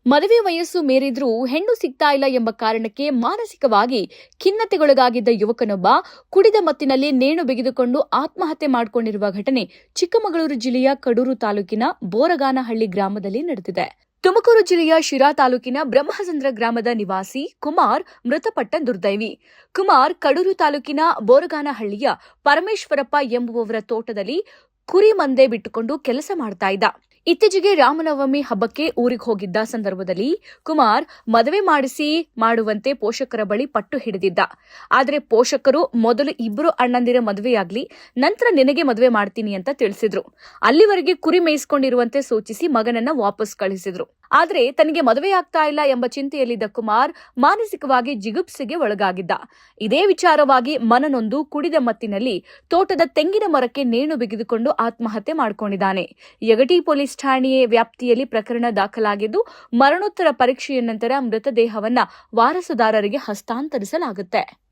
ಮದುವೆ ವಯಸ್ಸು ಮೀರಿದ್ರೂ ಹೆಣ್ಣು ಸಿಗ್ತಾ ಇಲ್ಲ ಎಂಬ ಕಾರಣಕ್ಕೆ ಮಾನಸಿಕವಾಗಿ ಖಿನ್ನತೆಗೊಳಗಾಗಿದ್ದ ಯುವಕನೊಬ್ಬ ಕುಡಿದ ಮತ್ತಿನಲ್ಲಿ ನೇಣು ಬಿಗಿದುಕೊಂಡು ಆತ್ಮಹತ್ಯೆ ಮಾಡಿಕೊಂಡಿರುವ ಘಟನೆ ಚಿಕ್ಕಮಗಳೂರು ಜಿಲ್ಲೆಯ ಕಡೂರು ತಾಲೂಕಿನ ಬೋರಗಾನಹಳ್ಳಿ ಗ್ರಾಮದಲ್ಲಿ ನಡೆದಿದೆ. ತುಮಕೂರು ಜಿಲ್ಲೆಯ ಶಿರಾ ತಾಲೂಕಿನ ಬ್ರಹ್ಮಸಂದ್ರ ಗ್ರಾಮದ ನಿವಾಸಿ ಕುಮಾರ್ ಮೃತಪಟ್ಟ ದುರ್ದೈವಿ. ಕುಮಾರ್ ಕಡೂರು ತಾಲೂಕಿನ ಬೋರಗಾನಹಳ್ಳಿಯ ಪರಮೇಶ್ವರಪ್ಪ ಎಂಬುವವರ ತೋಟದಲ್ಲಿ ಕುರಿ ಮಂದೆ ಬಿಟ್ಟುಕೊಂಡು ಕೆಲಸ ಮಾಡ್ತಾ ಇದ್ದ. ಇತ್ತೀಚೆಗೆ ರಾಮನವಮಿ ಹಬ್ಬಕ್ಕೆ ಊರಿಗೆ ಹೋಗಿದ್ದ ಸಂದರ್ಭದಲ್ಲಿ ಕುಮಾರ್ ಮದುವೆ ಮಾಡುವಂತೆ ಪೋಷಕರ ಬಳಿ ಪಟ್ಟು ಹಿಡಿದಿದ್ದ. ಆದರೆ ಪೋಷಕರು ಮೊದಲು ಇಬ್ಬರು ಅಣ್ಣಂದಿರ ಮದುವೆಯಾಗ್ಲಿ, ನಂತರ ನಿನಗೆ ಮದುವೆ ಮಾಡ್ತೀನಿ ಅಂತ ತಿಳಿಸಿದ್ರು. ಅಲ್ಲಿವರೆಗೆ ಕುರಿ ಮೇಯಿಸಿಕೊಂಡಿರುವಂತೆ ಸೂಚಿಸಿ ಮಗನನ್ನ ವಾಪಸ್ ಕಳಿಸಿದ್ರು. ಆದರೆ ತನಗೆ ಮದುವೆಯಾಗ್ತಾ ಇಲ್ಲ ಎಂಬ ಚಿಂತೆಯಲ್ಲಿದ್ದ ಕುಮಾರ್ ಮಾನಸಿಕವಾಗಿ ಜಿಗುಪ್ಸೆಗೆ ಒಳಗಾಗಿದ್ದ. ಇದೇ ವಿಚಾರವಾಗಿ ಮನನೊಂದು ಕುಡಿದ ಮತ್ತಿನಲ್ಲಿ ತೋಟದ ತೆಂಗಿನ ಮರಕ್ಕೆ ನೇಣು ಬಿಗಿದುಕೊಂಡು ಆತ್ಮಹತ್ಯೆ ಮಾಡಿಕೊಂಡಿದ್ದಾನೆ. ಯಗಟಿ ಪೊಲೀಸ್ ಠಾಣೆಯ ವ್ಯಾಪ್ತಿಯಲ್ಲಿ ಪ್ರಕರಣ ದಾಖಲಾಗಿದ್ದು, ಮರಣೋತ್ತರ ಪರೀಕ್ಷೆಯ ನಂತರ ಮೃತದೇಹವನ್ನ ವಾರಸುದಾರರಿಗೆ ಹಸ್ತಾಂತರಿಸಲಾಗುತ್ತೆ.